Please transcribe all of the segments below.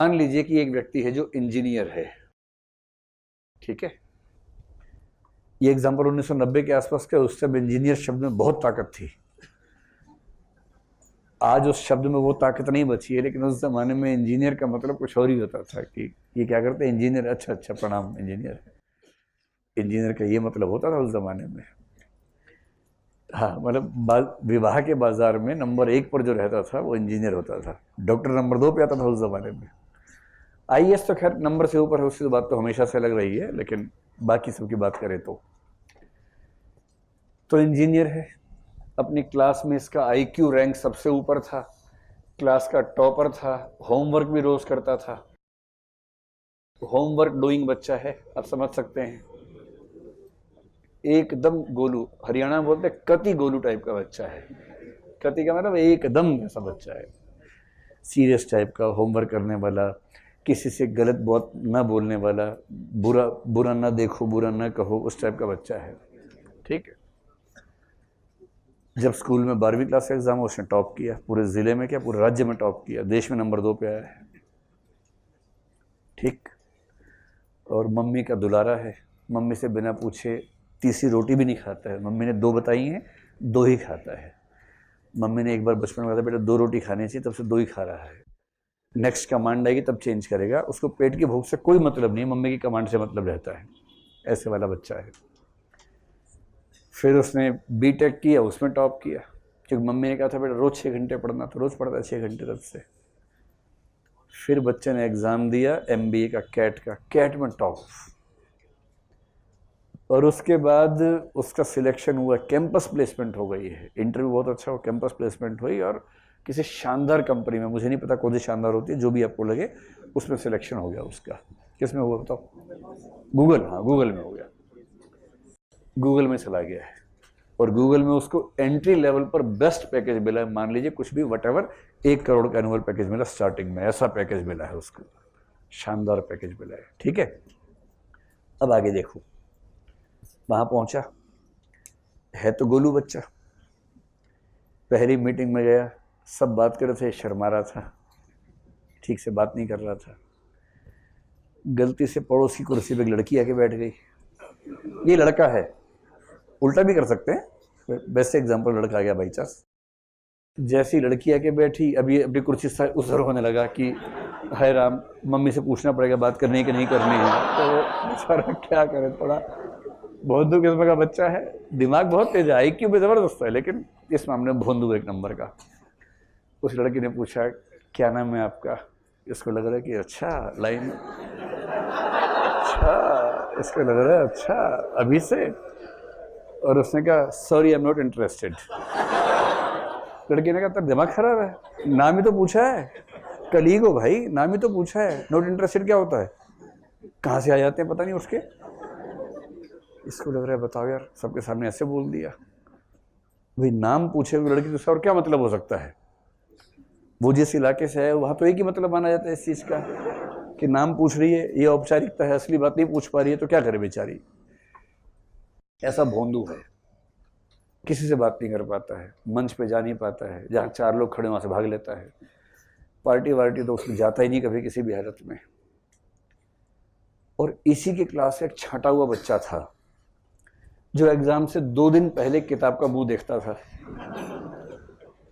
मान लीजिए कि एक व्यक्ति है जो इंजीनियर है, ठीक है। ये एग्जाम्पल 1990 के आसपास का, उस समय इंजीनियर शब्द में बहुत ताकत थी। आज उस शब्द में वो ताकत नहीं बची है, लेकिन उस जमाने में इंजीनियर का मतलब कुछ और ही होता था कि ये क्या करते हैं इंजीनियर, अच्छा अच्छा प्रणाम इंजीनियर है। इंजीनियर का ये मतलब होता था उस जमाने में। हाँ, मतलब विवाह के बाजार में नंबर 1 पर जो रहता था वो इंजीनियर होता था। डॉक्टर नंबर 2 पे आता था उस जमाने में। आईएएस तो खैर नंबर से ऊपर है, उसकी बात तो हमेशा से लग रही है, लेकिन बाकी सबकी बात करें तो इंजीनियर है। अपनी क्लास में इसका आईक्यू रैंक सबसे ऊपर था, क्लास का टॉपर था, होमवर्क भी रोज करता था। होमवर्क डूइंग बच्चा है, आप समझ सकते हैं। एकदम गोलू, हरियाणा में बोलते कति गोलू टाइप का बच्चा है। कति का मतलब एकदम ऐसा बच्चा है, सीरियस टाइप का, होमवर्क करने वाला, किसी से गलत बात ना बोलने वाला, बुरा बुरा ना देखो, बुरा ना कहो, उस टाइप का बच्चा है, ठीक है। जब स्कूल में 12वीं क्लास का एग्जाम, उसने टॉप किया, पूरे जिले में क्या पूरे राज्य में टॉप किया, देश में नंबर 2 पे आया है, ठीक। और मम्मी का दुलारा है, मम्मी से बिना पूछे तीसरी रोटी भी नहीं खाता है। मम्मी ने 2 बताई हैं, 2 ही खाता है। मम्मी ने एक बार बचपन में कहा था बेटा 2 रोटी खानी चाहिए, तब से 2 ही खा रहा है। नेक्स्ट कमांड आएगी तब चेंज करेगा, उसको पेट की भूख से कोई मतलब नहीं, मम्मी की कमांड से मतलब रहता है। ऐसे वाला बच्चा है। फिर उसने बीटेक किया, उसमें टॉप किया, क्योंकि मम्मी ने कहा था बेटा रोज 6 घंटे पढ़ना, तो रोज पढ़ता 6 घंटे तब से। फिर बच्चे ने एग्जाम दिया एमबीए का, कैट में टॉप। और उसके बाद उसका सिलेक्शन हुआ, कैंपस प्लेसमेंट हो गई है, इंटरव्यू बहुत अच्छा हो, कैंपस प्लेसमेंट हुई, और किसी शानदार कंपनी में, मुझे नहीं पता कौन सी शानदार होती है, जो भी आपको लगे, उसमें सिलेक्शन हो गया उसका। किस में हुआ बताओ? गूगल, हाँ गूगल में हो गया, गूगल में चला गया है। और गूगल में उसको एंट्री लेवल पर बेस्ट पैकेज मिला है, मान लीजिए कुछ भी वटेवर 1 करोड़ का एनुअल पैकेज मिला स्टार्टिंग में, ऐसा पैकेज मिला है उसको, शानदार पैकेज मिला है, ठीक है। अब आगे देखो, वहां पहुंचा है तो गोलू बच्चा। पहली मीटिंग में गया, सब बात कर रहे थे, शर्मा रहा था, ठीक से बात नहीं कर रहा था। गलती से पड़ोस की कुर्सी पे एक लड़की आके बैठ गई। ये लड़का है, उल्टा भी कर सकते हैं, बेस्ट एग्जाम्पल लड़का आ गया बाई चांस। जैसी लड़की आके बैठी, अभी अपनी कुर्सी से उसर होने लगा कि हाय राम, मम्मी से पूछना पड़ेगा बात करनी है कि नहीं करनी है। तो सारा क्या करे, थोड़ा भोंदू किस्म का बच्चा है, दिमाग बहुत तेज है, आईक्यू भी जबरदस्त है, लेकिन इस मामले में भोंदू 1 नंबर का। उस लड़की ने पूछा क्या नाम है आपका? इसको लग रहा है कि अच्छा लाइन, अच्छा, इसको लग रहा है अच्छा अभी से। और उसने कहा sorry I am not interested. लड़की ने कहा तेरा दिमाग खराब है, नाम ही तो पूछा है, कलीग हो भाई, नाम ही तो पूछा है, नॉट इंटरेस्टेड क्या होता है? कहाँ से आ जाते हैं पता नहीं उसके। इसको लग रहा है बताओ यार, सबके सामने ऐसे बोल दिया भाई, नाम पूछे हुए लड़की तो और क्या मतलब हो सकता है? वो जिस इलाके से है वहां तो एक ही मतलब माना जाता है इस चीज का कि नाम पूछ रही है, ये औपचारिकता है, असली बात नहीं पूछ पा रही है, तो क्या करे बेचारी। ऐसा भोंदू है, किसी से बात नहीं कर पाता है, मंच पे जा नहीं पाता है, जहाँ 4 लोग खड़े वहां से भाग लेता है, पार्टी वार्टी तो उसमें जाता ही नहीं कभी किसी भी हालत में। और इसी के क्लास से एक छांटा हुआ बच्चा था, जो एग्जाम से 2 दिन पहले किताब का मुंह देखता था,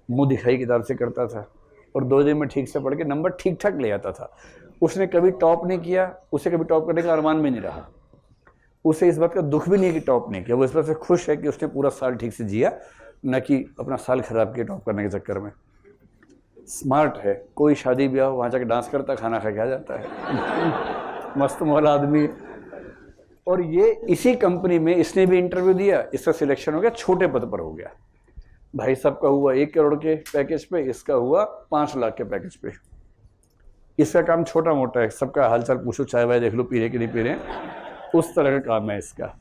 मुंह दिखाई किताब से करता था, और 2 दिन में ठीक से पढ़ के नंबर ठीक ठाक ले आता था। उसने कभी टॉप नहीं किया, उसे कभी टॉप करने का अरमान भी नहीं रहा, उसे इस बात का दुख भी नहीं कि टॉप नहीं किया, वो इस बात से खुश है कि उसने पूरा साल ठीक से जिया, न कि अपना साल खराब किया टॉप करने के चक्कर में। स्मार्ट है, कोई शादी ब्याह हो वहाँ जाके डांस करता, खाना खा के आ जाता है। मस्त मौला आदमी। और ये इसी कंपनी में इसने भी इंटरव्यू दिया, इसका सिलेक्शन हो गया, छोटे पद पर हो गया। भाई साहब का हुआ 1 करोड़ के पैकेज पे, इसका हुआ 5 लाख के पैकेज पे। इसका काम छोटा मोटा है, सबका हालचाल पूछो, चाय वाय देख लो पी रहे कि नहीं पी रहे, उस तरह का काम है इसका।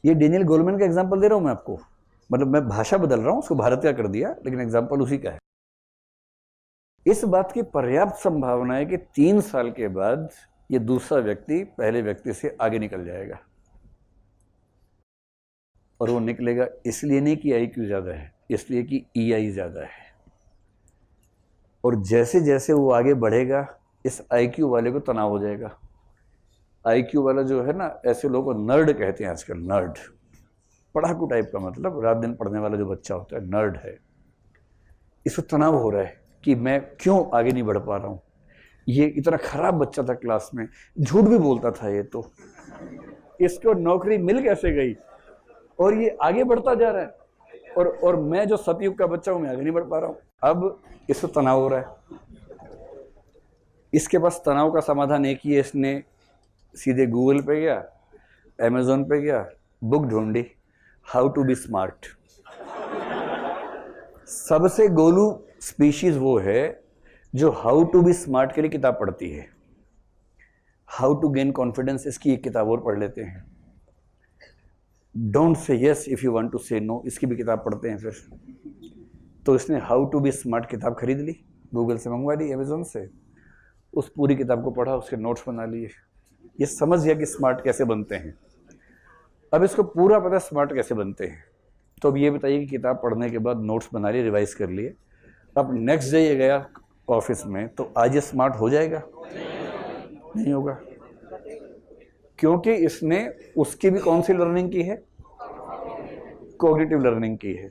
ये डेनियल गोलमैन का एग्जांपल दे रहा हूं मैं आपको, मतलब मैं भाषा बदल रहा हूं, उसको भारत का कर दिया, लेकिन एग्जांपल उसी का है। इस बात की पर्याप्त संभावना है कि 3 साल के बाद ये दूसरा व्यक्ति पहले व्यक्ति से आगे निकल जाएगा। और वो निकलेगा इसलिए नहीं कि आईक्यू ज्यादा है, इसलिए कि ईआई ज्यादा है। और जैसे जैसे वो आगे बढ़ेगा इस आईक्यू वाले को तनाव हो जाएगा। आईक्यू वाला जो है ना, ऐसे लोगों को नर्ड कहते हैं आजकल, नर्ड, पढ़ाकू टाइप का, मतलब रात दिन पढ़ने वाला जो बच्चा होता है नर्ड है। इसको तनाव हो रहा है कि मैं क्यों आगे नहीं बढ़ पा रहा हूँ। ये इतना खराब बच्चा था क्लास में, झूठ भी बोलता था ये, तो इसको नौकरी मिल कैसे गई और ये आगे बढ़ता जा रहा है, और मैं जो सतयुग का बच्चा हूँ मैं आगे नहीं बढ़ पा रहा हूँ। अब इसको तनाव हो रहा है। इसके पास तनाव का समाधान एक ही है, इसने सीधे गूगल पे गया, अमेजोन पे गया, बुक ढूंढी, हाउ टू बी स्मार्ट। सबसे गोलू स्पीशीज वो है जो हाउ टू बी स्मार्ट के लिए किताब पढ़ती है। हाउ टू गेन कॉन्फिडेंस, इसकी एक किताब और पढ़ लेते हैं। Don't say yes if you want to say no, इसकी भी किताब पढ़ते हैं। फिर तो इसने हाउ टू बी स्मार्ट किताब खरीद ली, गूगल से मंगवा ली, अमेजोन से, उस पूरी किताब को पढ़ा, उसके नोट्स बना लिए। ये समझ गया कि स्मार्ट कैसे बनते हैं। अब इसको पूरा पता स्मार्ट कैसे बनते हैं। तो अब ये बताइए कि किताब पढ़ने के बाद नोट्स बना लिए, रिवाइज कर लिए, अब नेक्स्ट डे ये गया ऑफिस में, तो आज ये स्मार्ट हो जाएगा? नहीं होगा, क्योंकि इसने उसकी भी कौन सी लर्निंग की है? कॉग्निटिव लर्निंग की है।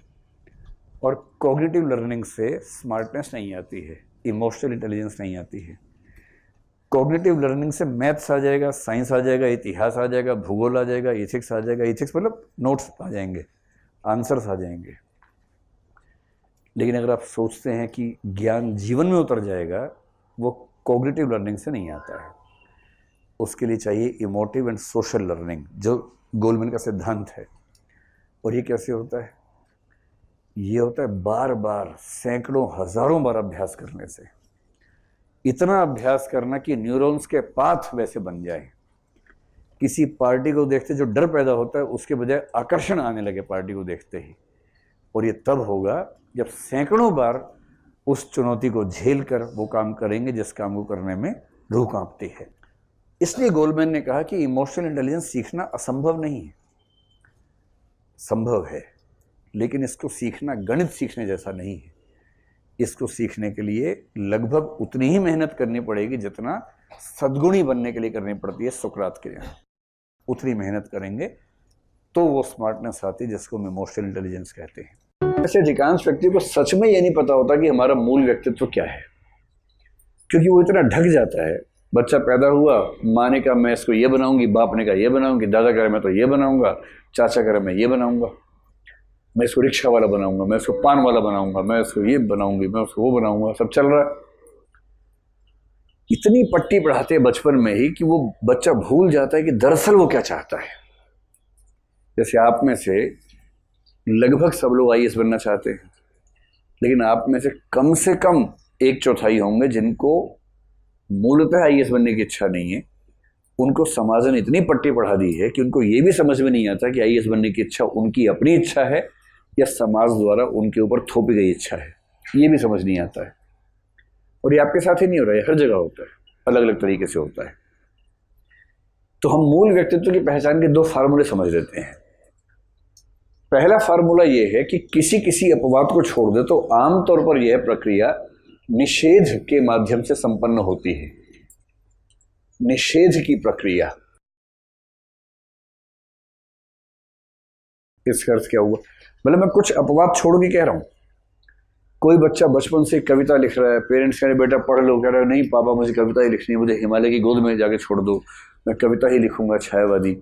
और कॉग्निटिव लर्निंग से स्मार्टनेस नहीं आती है, इमोशनल इंटेलिजेंस नहीं आती है। कॉग्निटिव लर्निंग से मैथ्स आ जाएगा, साइंस आ जाएगा, इतिहास आ जाएगा, भूगोल आ जाएगा, एथिक्स आ जाएगा, एथिक्स मतलब नोट्स आ जाएंगे, आंसर्स आ जाएंगे। लेकिन अगर आप सोचते हैं कि ज्ञान जीवन में उतर जाएगा, वो कॉग्निटिव लर्निंग से नहीं आता है। उसके लिए चाहिए इमोटिव एंड सोशल लर्निंग, जो गोलमैन का सिद्धांत है। और ये कैसे होता है? ये होता है बार बार, सैकड़ों हजारों बार अभ्यास करने से। इतना अभ्यास करना कि न्यूरॉन्स के पाथ वैसे बन जाए। किसी पार्टी को देखते जो डर पैदा होता है, उसके बजाय आकर्षण आने लगे पार्टी को देखते ही। और ये तब होगा जब सैकड़ों बार उस चुनौती को झेल कर वो काम करेंगे जिस काम को करने में रूह कांपती है। इसलिए गोलमैन ने कहा कि इमोशनल इंटेलिजेंस सीखना असंभव नहीं है, संभव है, लेकिन इसको सीखना गणित सीखने जैसा नहीं है। इसको सीखने के लिए लगभग उतनी ही मेहनत करनी पड़ेगी जितना सद्गुणी बनने के लिए करनी पड़ती है सुकरात के लिए। उतनी मेहनत करेंगे तो वो स्मार्टनेस आती है जिसको हम इमोशनल इंटेलिजेंस कहते हैं। ऐसे अधिकांश व्यक्ति को सच में ये नहीं पता होता कि हमारा मूल व्यक्तित्व क्या है, क्योंकि वो इतना ढक जाता है। बच्चा पैदा हुआ, माँ ने कहा मैं इसको ये बनाऊंगी, बाप ने कहा ये बनाऊंगी, दादा कह रहा मैं तो ये बनाऊंगा, चाचा कह रहा मैं ये बनाऊंगा, मैं इसको रिक्शा वाला बनाऊंगा, मैं इसको पान वाला बनाऊंगा, मैं इसको ये बनाऊंगी, मैं उसको वो बनाऊंगा, सब चल रहा है। इतनी पट्टी पढ़ाते हैं बचपन में ही कि वो बच्चा भूल जाता है कि दरअसल वो क्या चाहता है। जैसे आप में से लगभग सब लोग आईएएस बनना चाहते हैं, लेकिन आप में से कम 1/4 होंगे जिनको मूलतः आईएएस बनने की इच्छा नहीं है। उनको समाज ने इतनी पट्टी पढ़ा दी है कि उनको ये भी समझ में नहीं आता कि आईएएस बनने की इच्छा उनकी अपनी इच्छा है या समाज द्वारा उनके ऊपर थोपी गई इच्छा है, ये भी समझ नहीं आता है। और ये आपके साथ ही नहीं हो रहा है, हर जगह होता है, अलग अलग तरीके से होता है। तो हम मूल व्यक्तित्व की पहचान के 2 फार्मूले समझ लेते हैं। पहला फार्मूला ये है कि किसी किसी अपवाद को छोड़ दे तो आमतौर पर यह प्रक्रिया निषेध के माध्यम से संपन्न होती है। निषेध की प्रक्रिया, इसका अर्थ क्या हुआ? मतलब मैं कुछ अपवाद छोड़ के कह रहा हूं। कोई बच्चा बचपन से कविता लिख रहा है, पेरेंट्स कह रहे बेटा पढ़ लो, कह रहे नहीं पापा मुझे कविता ही लिखनी है, मुझे हिमालय की गोद में जाके छोड़ दो, मैं कविता ही लिखूंगा छायावादी।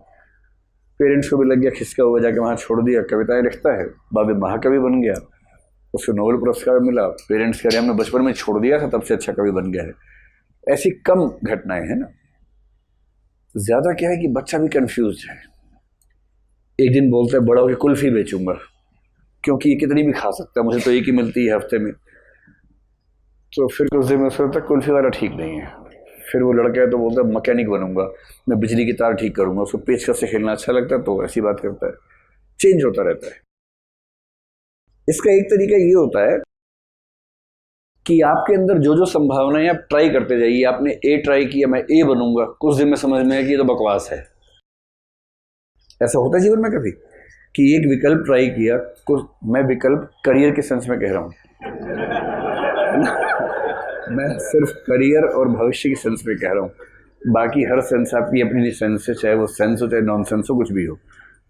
पेरेंट्स को भी लग गया खिसका हुआ, जाके वहां छोड़ दिया, कविताएं लिखता है, बाबे महाकवि बन गया, उसको नोबेल पुरस्कार मिला। पेरेंट्स कह रहे हमने बचपन में छोड़ दिया था, तब से अच्छा कवि बन गया है। ऐसी कम घटनाएं हैं ना। ज्यादा क्या है कि बच्चा भी कंफ्यूज है। एक दिन बोलता है बड़ा होकर कुल्फी बेचूंगा, क्योंकि ये कितनी भी खा सकता है, मुझे तो एक ही मिलती है हफ्ते में। तो फिर कुछ दिन में सोचता कुल्फी वाला ठीक नहीं है। फिर वो लड़का है तो बोलता है मैकेनिक बनूंगा, मैं बिजली की तार ठीक करूंगा, उसको पेचकस से खेलना अच्छा लगता है, तो ऐसी बात करता है। चेंज होता रहता है। इसका एक तरीका ये होता है कि आपके अंदर जो जो संभावनाएं आप ट्राई करते जाइए। आपने ए ट्राई किया, मैं ए बनूंगा, कुछ दिन में समझ में आया कि ये तो बकवास है। ऐसा होता है जीवन में कभी कि एक विकल्प ट्राई किया, कुछ मैं विकल्प करियर के सेंस में कह रहा हूं मैं सिर्फ करियर और भविष्य की सेंस में कह रहा हूँ, बाकी हर सेंस आपकी अपनी सेंस है, चाहे वो सेंस हो चाहे नॉन सेंस हो, कुछ भी हो।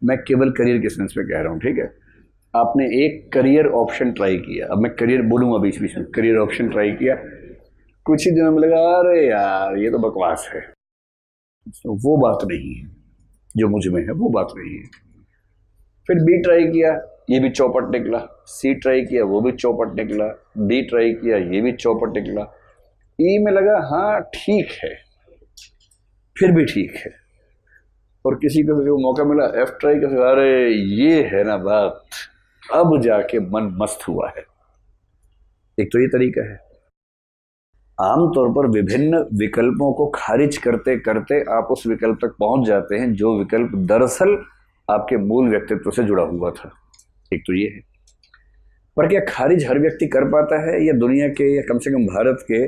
मैं केवल करियर के सेंस में कह रहा हूँ, ठीक है। आपने एक करियर ऑप्शन ट्राई किया, अब मैं करियर बोलूँगा बीच बीच में, करियर ऑप्शन ट्राई किया, कुछ ही दिनों में लगा अरे यार ये तो बकवास है, तो वो बात नहीं है जो मुझ में है, वो बात नहीं है। फिर बी ट्राई किया, ये भी चौपट निकला। सी ट्राई किया, वो भी चौपट निकला। डी ट्राई किया, ये भी चौपट निकला। ई में लगा हाँ ठीक है, फिर भी ठीक है। और किसी को जो मौका मिला एफ ट्राई कर, अरे ये है ना बात, अब जाके मन मस्त हुआ है। एक तो ये तरीका है। आमतौर पर विभिन्न विकल्पों को खारिज करते करते आप उस विकल्प तक पहुंच जाते हैं जो विकल्प दरअसल आपके मूल व्यक्तित्व से जुड़ा हुआ था। एक तो ये है। पर क्या खारिज हर व्यक्ति कर पाता है, या दुनिया के या कम से कम भारत के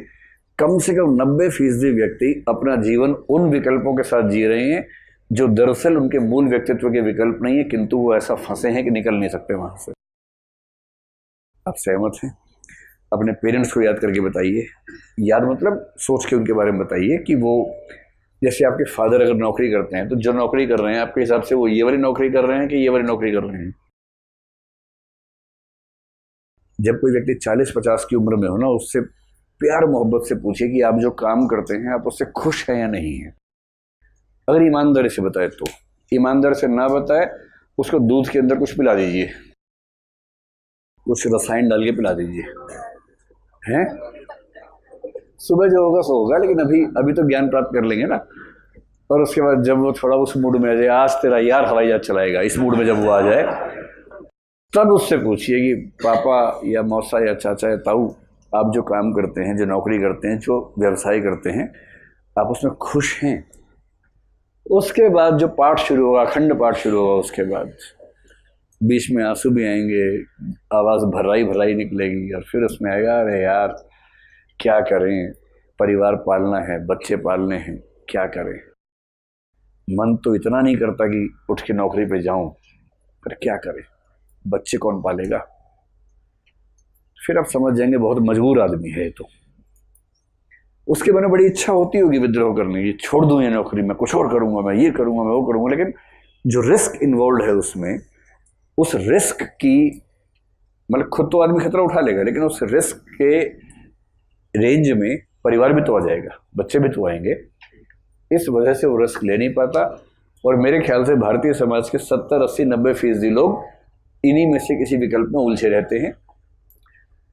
कम से कम 90% व्यक्ति अपना जीवन उन विकल्पों के साथ जी रहे हैं जो दरअसल उनके मूल व्यक्तित्व के विकल्प नहीं है, किंतु वो ऐसा फंसे हैं कि निकल नहीं सकते वहां से। आप सहमत हैं? अपने पेरेंट्स को याद करके बताइए, याद मतलब सोच के उनके बारे में बताइए कि वो, जैसे आपके फादर अगर नौकरी करते हैं तो जो नौकरी कर रहे हैं आपके हिसाब से वो ये वाली नौकरी कर रहे हैं कि ये वाली नौकरी कर रहे हैं। जब कोई व्यक्ति 40-50 की उम्र में हो ना, उससे प्यार मोहब्बत से पूछिए कि आप जो काम करते हैं आप उससे खुश हैं या नहीं है। अगर ईमानदारी से बताए तो, ईमानदारी से ना बताए उसको दूध के अंदर कुछ पिला दीजिए, कुछ रसायन डाल के पिला दीजिए, हैं? सुबह जो होगा सो होगा, लेकिन अभी तो ज्ञान प्राप्त कर लेंगे ना। और उसके बाद जब वो थोड़ा उस मूड में आ जाए, आज तेरा यार हवाई जहाज चलाएगा, इस मूड में जब वो आ जाए, तब उससे पूछिए कि पापा या मौसा या चाचा या ताऊ, आप जो काम करते हैं, जो नौकरी करते हैं, जो व्यवसाय करते हैं, आप उसमें खुश हैं? उसके बाद जो पाठ शुरू होगा, अखंड पाठ शुरू होगा, उसके बाद बीच में आंसू भी आएंगे, आवाज़ भर्राई निकलेगी, और फिर उसमें आएगा अरे यार क्या करें, परिवार पालना है, बच्चे पालने हैं, क्या करें, मन तो इतना नहीं करता कि उठ के नौकरी पे जाऊं, पर क्या करें, बच्चे कौन पालेगा। फिर आप समझ जाएंगे बहुत मजबूर आदमी है तो। उसके मन में बड़ी इच्छा होती होगी विद्रोह करने की, छोड़ दूं ये नौकरी, मैं कुछ और करूंगा, मैं ये करूंगा, मैं वो करूंगा, लेकिन जो रिस्क इन्वॉल्व है उसमें, उस रिस्क की, मतलब खुद तो आदमी खतरा उठा लेगा, लेकिन उस रिस्क के रेंज में परिवार भी तो आ जाएगा, बच्चे भी तो आएंगे। इस वजह से वो रिस्क ले नहीं पाता। और मेरे ख्याल से भारतीय समाज के 70-80-90% लोग इन्हीं में से किसी विकल्प में उलझे रहते हैं,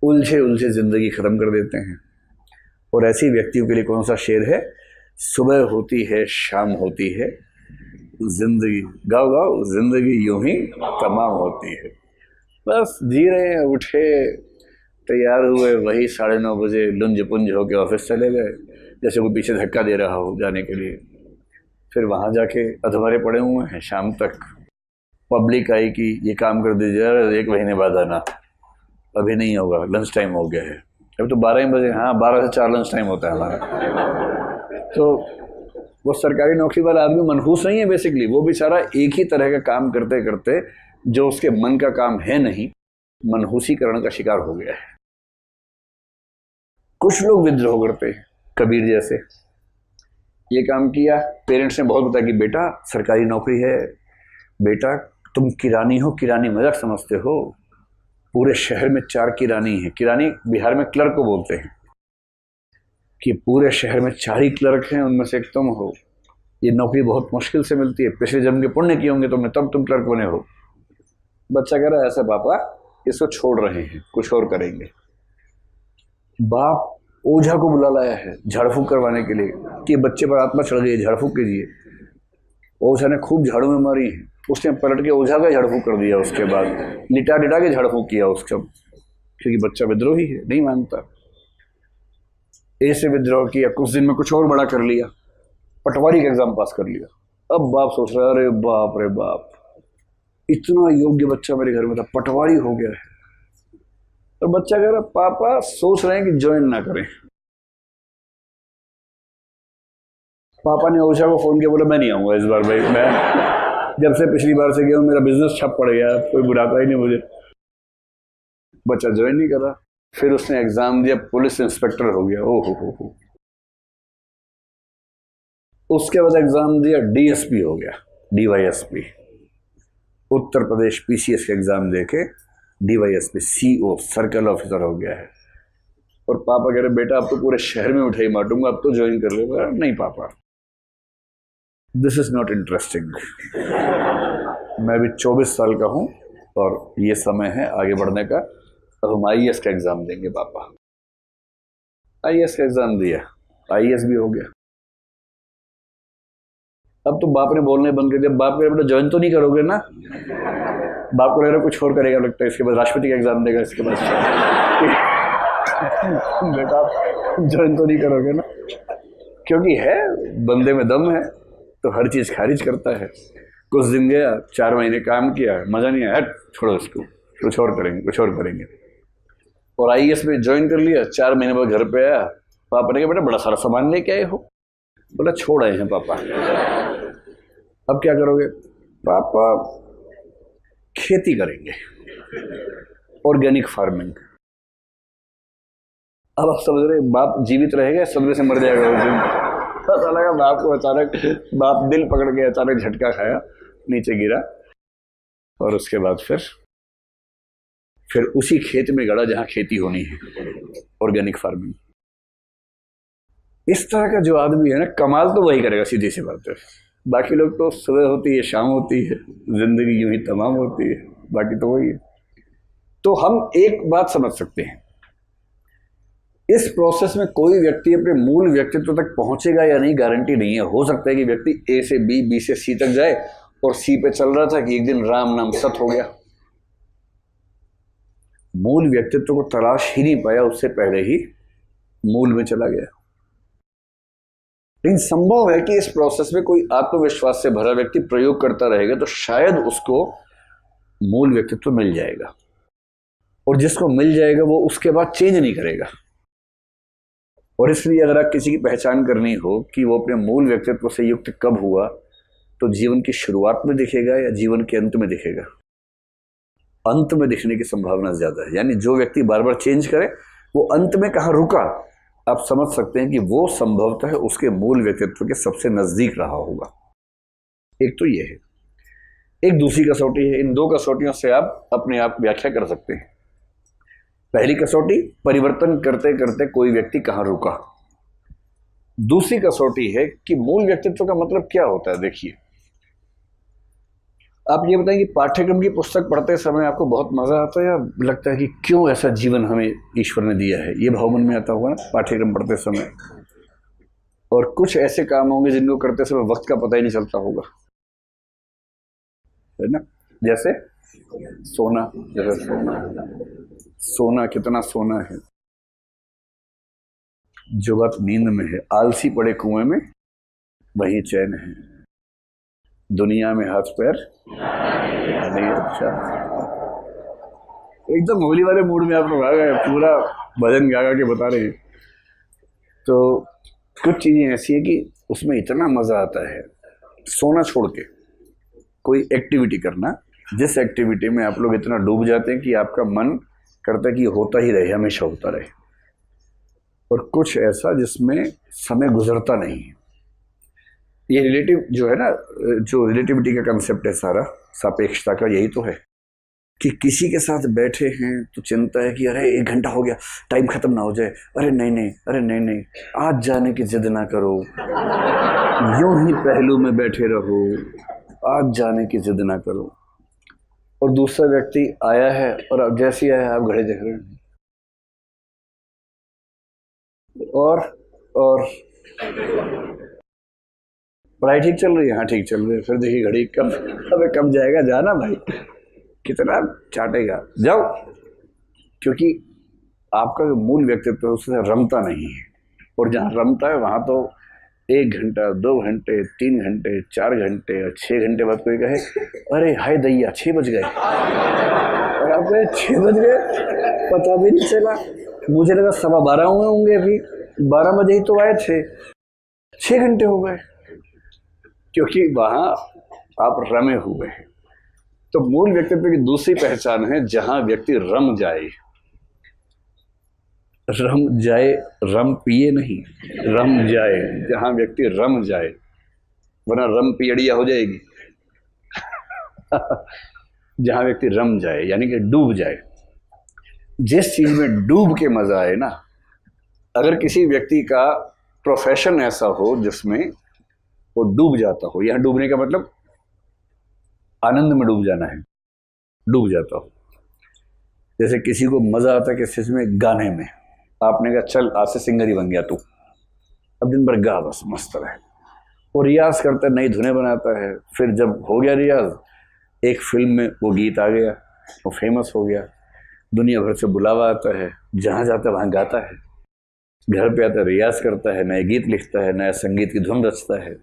उलझे जिंदगी खत्म कर देते हैं। और ऐसी व्यक्तियों के लिए कौन सा शेर है? सुबह होती है शाम होती है, जिंदगी गाओ गाओ जिंदगी यूं ही तमाम होती है। बस जी रहे हैं, उठे, तैयार हुए, वही 9:30 बजे लुंज पुंज होके ऑफिस चले गए, जैसे कोई पीछे धक्का दे रहा हो जाने के लिए। फिर वहाँ जाके अधमरे पड़े हुए हैं शाम तक। पब्लिक आई कि ये काम कर दीजिए, 1 महीने बाद आना, अभी नहीं होगा, लंच टाइम हो गया है, अभी तो 12 बजे, हाँ 12 से 4 लंच टाइम होता है हमारा। तो वो सरकारी नौकरी वाला आदमी मनहूस नहीं है बेसिकली, वो बेचारा एक ही तरह का काम करते करते जो उसके मन का काम है नहीं, मनहूसीकरण का शिकार हो गया है। कुछ लोग विद्रोह करते हैं, कबीर जैसे। ये काम किया, पेरेंट्स ने बहुत बताया कि बेटा सरकारी नौकरी है, बेटा तुम किरानी हो, किरानी मजाक समझते हो, पूरे शहर में 4 किरानी है। किरानी बिहार में क्लर्क को बोलते हैं, कि पूरे शहर में 4 ही क्लर्क हैं, उनमें से एक तुम हो। ये नौकरी बहुत मुश्किल से मिलती है, पिछले जन्म के पुण्य किए होंगे तुमने, तब तुम क्लर्क बने हो। बच्चा कह रहा है ऐसा पापा, इसको छोड़ रहे हैं, कुछ और करेंगे। बाप ओझा को बुला लाया है झाड़ फूक करवाने के लिए कि बच्चे पर आत्मा चढ़ गई है, झाड़ फूक कीजिए। ओझा ने खूब झाड़ू में मारी है, उसने पलट के ओझा का झाड़ फूक कर दिया, उसके बाद लिटा के झाड़ फूक किया उसका, क्योंकि बच्चा विद्रोही है, नहीं मानता। ऐसे विद्रोह किया, कुछ दिन में कुछ और बड़ा कर लिया, पटवारी का एग्जाम पास कर लिया। अब बाप सोच रहा है अरे बाप रे बाप, इतना योग्य बच्चा मेरे घर में था, पटवारी हो गया है। और बच्चा कह रहा पापा सोच रहे हैं कि ज्वाइन ना करें। पापा ने ओझा को फोन किया, बोला मैं नहीं आऊंगा इस बार भाई, मैं जब से पिछली बार से गया हूँ मेरा बिजनेस ठप पड़ गया, कोई बुलाता ही नहीं मुझे। बच्चा ज्वाइन नहीं कर रहा। फिर उसने एग्जाम दिया, पुलिस इंस्पेक्टर हो गया। ओहो हो। उसके बाद एग्जाम दिया, डीएसपी हो गया, डीवाईएसपी, उत्तर प्रदेश पीसीएस के एग्जाम देके डीवाईएसपी सीओ सर्कल ऑफिसर हो गया है। और पापा कह रहे बेटा अब तो पूरे शहर में मिठाई बांटूंगा, अब तो ज्वाइन कर ले। नहीं पापा, दिस इज नॉट इंटरेस्टिंग। मैं भी 24 साल का हूं और ये समय है आगे बढ़ने का। अब हम आईएएस का एग्जाम देंगे पापा। आईएएस का एग्जाम दिया, आईएएस भी हो गया। अब तो बाप ने बोलने बंद कर दिया। बाप कह रहे बेटा ज्वाइन तो नहीं करोगे ना? बाप को लग रहा कुछ और करेगा लगता है, इसके बाद राष्ट्रपति का एग्जाम देगा इसके बाद। बेटा ज्वाइन तो नहीं करोगे ना? क्योंकि है बंदे में दम है तो हर चीज खारिज करता है। कुछ दिन गया, 4 महीने काम किया, मजा नहीं आया, छोड़ो इसको, कुछ और करेंगे, कुछ और करेंगे। और आईएएस में ज्वाइन कर लिया। 4 महीने बाद घर पे आया, पापा ने कहा बेटा बड़ा सारा सामान लेके आए हो। बोला छोड़ आए हैं पापा। अब क्या करोगे? पापा खेती करेंगे, ऑर्गेनिक फार्मिंग। अब आप समझ रहे बाप जीवित रहेगा, सदमे से मर जाएगा उस दिन। पता लगा बाप को अचानक, बाप दिल पकड़ के अचानक झटका खाया, नीचे गिरा। और उसके बाद फिर उसी खेत में गड़ा जहां खेती होनी है, ऑर्गेनिक फार्मिंग। इस तरह का जो आदमी है ना, कमाल तो वही करेगा, सीधी सी बात है। बाकी लोग तो सुबह होती है, शाम होती है, जिंदगी यूं ही तमाम होती है, बाकी तो वही है। तो हम एक बात समझ सकते हैं, इस प्रोसेस में कोई व्यक्ति अपने मूल व्यक्तित्व तक पहुंचेगा या नहीं गारंटी नहीं है। हो सकता है कि व्यक्ति ए से बी, बी से सी तक जाए और सी पे चल रहा था कि एक दिन राम नाम सत हो गया। मूल व्यक्तित्व को तलाश ही नहीं पाया, उससे पहले ही मूल में चला गया। लेकिन संभव है कि इस प्रोसेस में कोई आत्मविश्वास से भरा व्यक्ति प्रयोग करता रहेगा तो शायद उसको मूल व्यक्तित्व मिल जाएगा। और जिसको मिल जाएगा वो उसके बाद चेंज नहीं करेगा। और इसलिए अगर आप किसी की पहचान करनी हो कि वो अपने मूल व्यक्तित्व से युक्त कब हुआ, तो जीवन की शुरुआत में दिखेगा या जीवन के अंत में दिखेगा? अंत में दिखने की संभावना ज्यादा है। यानी जो व्यक्ति बार बार चेंज करे वो अंत में कहाँ रुका, आप समझ सकते हैं कि वो संभवतः उसके मूल व्यक्तित्व के सबसे नजदीक रहा होगा। एक तो ये है। एक दूसरी कसौटी है। इन 2 कसौटियों से आप अपने आप व्याख्या कर सकते हैं। पहली कसौटी, परिवर्तन करते करते कोई व्यक्ति कहाँ रुका। दूसरी कसौटी है कि मूल व्यक्तित्व का मतलब क्या होता है। देखिए, आप ये बताएं कि पाठ्यक्रम की पुस्तक पढ़ते समय आपको बहुत मजा आता है या लगता है कि क्यों ऐसा जीवन हमें ईश्वर ने दिया है? ये भाव मन में आता होगा ना पाठ्यक्रम पढ़ते समय। और कुछ ऐसे काम होंगे जिनको करते समय वक्त का पता ही नहीं चलता होगा, है ना? जैसे सोना, सोना कितना सोना है। जो बात नींद में है, आलसी पड़े कुएं में वही चैन है, दुनिया में हाथ पैर नहीं। अच्छा, एकदम होली वाले मूड में आप लोग आ गए, पूरा भजन गा गा के बता रहे हैं। तो कुछ चीजें ऐसी है कि उसमें इतना मजा आता है। सोना छोड़ के कोई एक्टिविटी करना, जिस एक्टिविटी में आप लोग इतना डूब जाते हैं कि आपका मन करता है कि होता ही रहे, हमेशा होता रहे। और कुछ ऐसा जिसमें समय गुजरता नहीं है। ये रिलेटिव जो है ना, जो रिलेटिविटी का कंसेप्ट है सारा, सापेक्षता का, यही तो है कि किसी के साथ बैठे हैं तो चिंता है कि अरे 1 घंटा हो गया, टाइम खत्म ना हो जाए। अरे नहीं नहीं, अरे नहीं नहीं, आज जाने की जिद ना करो, यूं ही पहलू में बैठे रहो, आज जाने की जिद ना करो। और दूसरा व्यक्ति आया है और अब जैसे ही आया आप घड़े देख रहे हैं और पढ़ाई ठीक चल रही है? हाँ ठीक चल रही है। फिर देखिए घड़ी कब जाएगा, जाना भाई, कितना चाटेगा, जाओ। क्योंकि आपका जो मूल व्यक्तित्व है उससे रमता नहीं है। और जहाँ रमता है वहाँ तो 1 घंटा, 2 घंटे, 3 घंटे, 4 घंटे और 6 घंटे बाद कोई कहे अरे हाय दैया 6 बज गए, और आप कहे 6 बज गए, पता भी नहीं चला, मुझे लगा 12:15 हुए होंगे, अभी 12 बजे ही तो आए थे, 6 घंटे हो गए। क्योंकि वहां आप रमे हुए हैं। तो मूल व्यक्तित्व की दूसरी पहचान है जहां व्यक्ति रम जाए। रम जाए, रम पिए नहीं, रम जाए, जहां व्यक्ति रम जाए, वरना रम पियड़िया हो जाएगी। जहां व्यक्ति रम जाए यानी कि डूब जाए, जिस चीज में डूब के मजा आए ना, अगर किसी व्यक्ति का प्रोफेशन ऐसा हो जिसमें वो डूब जाता हो, यहां डूबने का मतलब आनंद में डूब जाना है, डूब जाता हो। जैसे किसी को मजा आता है किस चीज में, गाने में, आपने कहा चल आज से सिंगर ही बन गया तू, अब दिन भर गा बस मस्त रहे, वो रियाज करता है, नई धुनें बनाता है, फिर जब हो गया रियाज, एक फिल्म में वो गीत आ गया, वो फेमस हो गया, दुनिया भर से बुलावा आता है, जहां जाता है वहां गाता है, घर पे आता है रियाज करता है, नए गीत लिखता है, नया संगीत की धुन रचता है।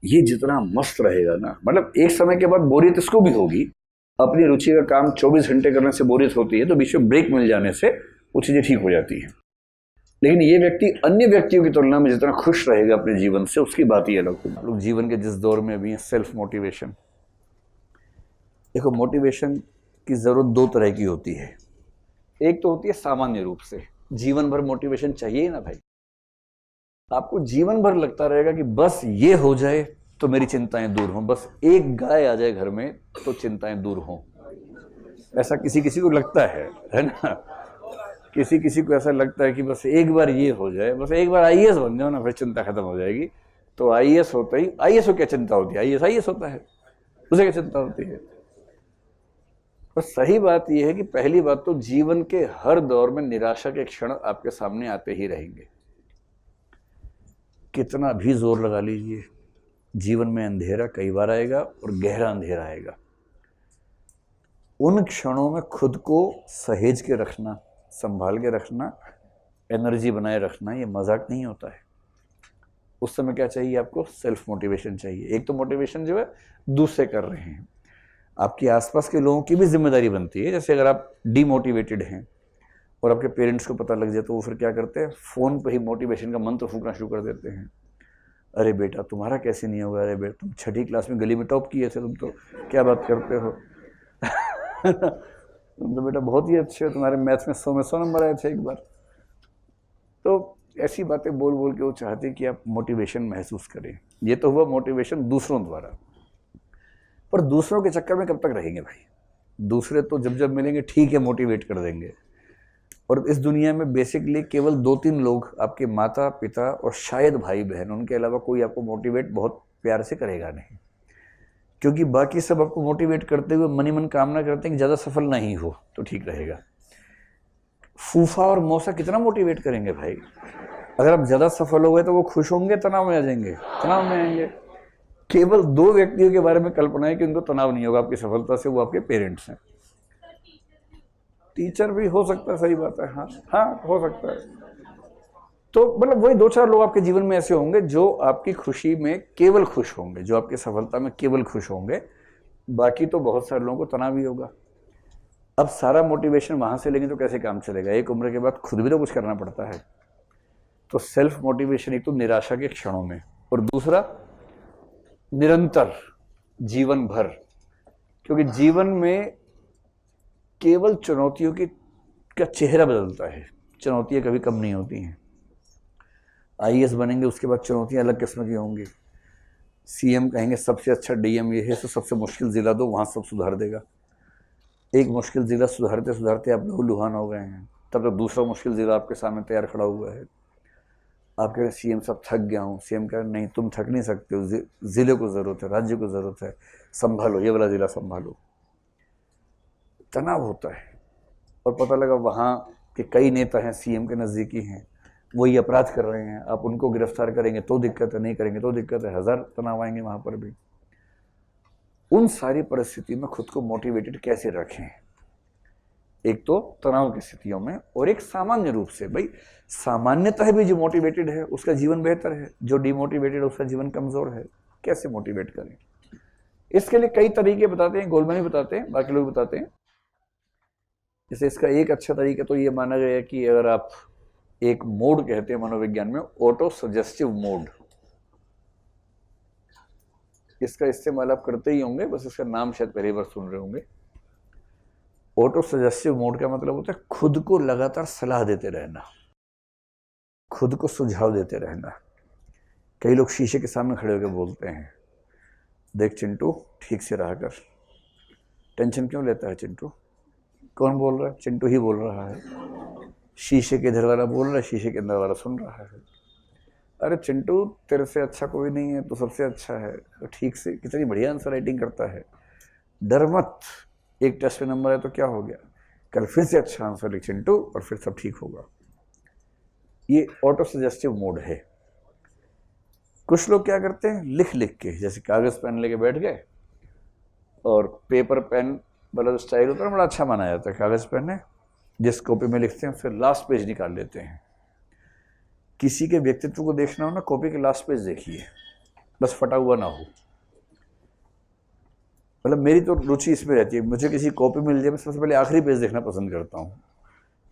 ये जितना मस्त रहेगा ना, मतलब एक समय के बाद बोरियत इसको भी होगी, अपनी रुचि का काम 24 घंटे करने से बोरियत होती है, तो बीच में ब्रेक मिल जाने से वो चीजें ठीक हो जाती हैं। लेकिन ये व्यक्ति अन्य व्यक्तियों की तुलना में जितना खुश रहेगा अपने जीवन से, उसकी बात ही अलग होगी। लोग जीवन के जिस दौर में भी हैं, सेल्फ मोटिवेशन। देखो, मोटिवेशन की जरूरत दो तरह की होती है। एक तो होती है सामान्य रूप से, जीवन भर मोटिवेशन चाहिए ना भाई, आपको जीवन भर लगता रहेगा कि बस ये हो जाए तो मेरी चिंताएं दूर हों, बस एक गाय आ जाए घर में तो चिंताएं दूर हों। ऐसा किसी किसी को लगता है ना, किसी किसी को ऐसा लगता है कि बस एक बार ये हो जाए, बस एक बार आईएएस बन जाओ ना, फिर चिंता खत्म हो जाएगी। तो आईएएस होता ही, आईएएस को क्या चिंता होती है, आईएएस आईएएस होता है, उसे क्या चिंता होती है। पर सही बात यह है कि पहली बात तो जीवन के हर दौर में निराशा के क्षण आपके सामने आते ही रहेंगे, कितना भी जोर लगा लीजिए, जीवन में अंधेरा कई बार आएगा और गहरा अंधेरा आएगा। उन क्षणों में खुद को सहेज के रखना, संभाल के रखना, एनर्जी बनाए रखना, ये मजाक नहीं होता है। उस समय क्या चाहिए आपको, सेल्फ मोटिवेशन चाहिए। एक तो मोटिवेशन जो है दूसरे कर रहे हैं, आपके आसपास के लोगों की भी जिम्मेदारी बनती है। जैसे अगर आप डीमोटिवेटेड हैं और आपके पेरेंट्स को पता लग जाए तो वो फिर क्या करते हैं, फ़ोन पे ही मोटिवेशन का मंत्र फूकना शुरू कर देते हैं। अरे बेटा तुम्हारा कैसे नहीं होगा, अरे बेटा तुम 6ठी क्लास में गली में टॉप किए थे, तुम तो क्या बात करते हो। तुम तो बेटा बहुत ही अच्छे हो, तुम्हारे मैथ्स में 100 में 100 नंबर आए थे एक बार। तो ऐसी बातें बोल बोल के वो चाहते हैं कि आप मोटिवेशन महसूस करें। ये तो हुआ मोटिवेशन दूसरों द्वारा, पर दूसरों के चक्कर में कब तक रहेंगे भाई। दूसरे तो जब जब मिलेंगे ठीक है मोटिवेट कर देंगे, और इस दुनिया में बेसिकली केवल 2-3 लोग, आपके माता पिता और शायद भाई बहन, उनके अलावा कोई आपको मोटिवेट बहुत प्यार से करेगा नहीं, क्योंकि बाकी सब आपको मोटिवेट करते हुए मन ही मन कामना करते हैं कि ज़्यादा सफल नहीं हो तो ठीक रहेगा। फूफा और मौसा कितना मोटिवेट करेंगे भाई, अगर आप ज़्यादा सफल हो गए तो वो खुश होंगे, तनाव में आ जाएंगे, तनाव में आएंगे। केवल 2 व्यक्तियों के बारे में कल्पना है कि उनको तनाव नहीं होगा आपकी सफलता से, वो आपके पेरेंट्स हैं। टीचर भी हो सकता है, सही बात है, हाँ हाँ हो सकता है। तो मतलब वही 2-4 लोग आपके जीवन में ऐसे होंगे जो आपकी खुशी में केवल खुश होंगे, जो आपकी सफलता में केवल खुश होंगे, बाकी तो बहुत सारे लोगों को तनाव ही होगा। अब सारा मोटिवेशन वहां से लेंगे तो कैसे काम चलेगा, एक उम्र के बाद खुद भी तो कुछ करना पड़ता है। तो सेल्फ मोटिवेशन एक तो निराशा के क्षणों में, और दूसरा निरंतर जीवन भर, क्योंकि जीवन में केवल चुनौतियों की का चेहरा बदलता है, चुनौतियां कभी कम नहीं होती हैं। आईएएस बनेंगे उसके बाद चुनौतियां अलग किस्म की होंगी। सीएम कहेंगे सबसे अच्छा डीएम ये है, तो सबसे मुश्किल जिला दो, वहां सब सुधार देगा। एक मुश्किल जिला सुधारते सुधारते आप लहूलुहान हो गए हैं, तब तक दूसरा मुश्किल जिला आपके सामने तैयार खड़ा हुआ है। आप कह रहे हैं सीएम साहब थक गया हूँ, सीएम कह रहे नहीं तुम थक नहीं सकते हो, जिले को ज़रूरत है, राज्य को ज़रूरत है, संभालो ये वाला ज़िला संभालो। तनाव होता है, और पता लगा वहाँ के कई नेता हैं सीएम के नज़दीकी हैं, वही अपराध कर रहे हैं, आप उनको गिरफ्तार करेंगे तो दिक्कत है, नहीं करेंगे तो दिक्कत है, 1000 तनाव आएंगे वहाँ पर भी। उन सारी परिस्थिति में खुद को मोटिवेटेड कैसे रखें, एक तो तनाव की स्थितियों में, और एक सामान्य रूप से। भाई सामान्यतः भी जो मोटिवेटेड है उसका जीवन बेहतर है, जो डिमोटिवेटेड है उसका जीवन कमजोर है। कैसे मोटिवेट करें, इसके लिए कई तरीके बताते हैं, गोलमैन भी बताते हैं, बाकी लोग बताते हैं। जैसे इसका एक अच्छा तरीका तो ये माना गया है कि अगर आप एक मोड कहते हैं मनोविज्ञान में, ऑटो सजेस्टिव मोड, इसका इस्तेमाल आप करते ही होंगे, बस इसका नाम शायद पहली बार सुन रहे होंगे। ऑटो सजेस्टिव मोड का मतलब होता है खुद को लगातार सलाह देते रहना, खुद को सुझाव देते रहना। कई लोग शीशे के सामने खड़े होकर बोलते हैं, देख चिंटू ठीक से रहा कर, टेंशन क्यों लेता है चिंटू, कौन बोल रहा है, चिंटू ही बोल रहा है, शीशे के इधर वाला बोल रहा है, शीशे के अंदर वाला सुन रहा है, अरे चिंटू तेरे से अच्छा कोई नहीं है, तू सबसे अच्छा है, तो ठीक से, कितनी बढ़िया आंसर राइटिंग करता है, डर मत, एक टेस्ट में नंबर है तो क्या हो गया, कल फिर से अच्छा आंसर लिख चिंटू और फिर सब ठीक होगा। ये ऑटो सजेस्टिव मोड है। कुछ लोग क्या करते हैं, लिख लिख के, जैसे कागज पेन लेके बैठ गए और पेपर पेन वाला जो स्टाइल होता है बड़ा अच्छा माना जाता है, कागज पेन है जिस कॉपी में लिखते हैं फिर लास्ट पेज निकाल लेते हैं। किसी के व्यक्तित्व को देखना हो ना, कॉपी के लास्ट पेज देखिए, बस फटा हुआ ना हो। मतलब मेरी तो रुचि इसमें रहती है, मुझे किसी कॉपी मिल जाए मैं सबसे पहले आखिरी पेज देखना पसंद करता हूँ।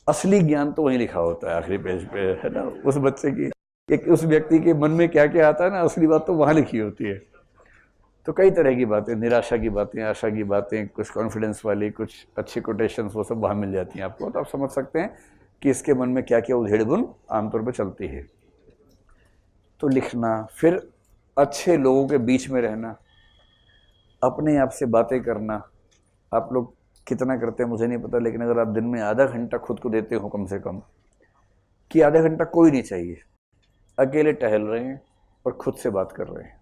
असली ज्ञान तो वहीं लिखा होता है आखिरी पेज पे, है ना, उस बच्चे की, एक उस व्यक्ति के मन में क्या क्या आता है ना, असली बात तो वहाँ लिखी होती है। तो कई तरह की बातें, निराशा की बातें, आशा की बातें, कुछ कॉन्फिडेंस वाली, कुछ अच्छी कोटेशंस, वो सब वहाँ मिल जाती हैं आपको, तो आप समझ सकते हैं कि इसके मन में क्या क्या उधेड़-बुन आमतौर पर चलती है। तो लिखना, फिर अच्छे लोगों के बीच में रहना, अपने आप से बातें करना। आप लोग कितना करते हैं मुझे नहीं पता, लेकिन अगर आप दिन में आधा घंटा खुद को देते हो कम से कम, कि आधा घंटा कोई नहीं चाहिए, अकेले टहल रहे हैं और खुद से बात कर रहे हैं।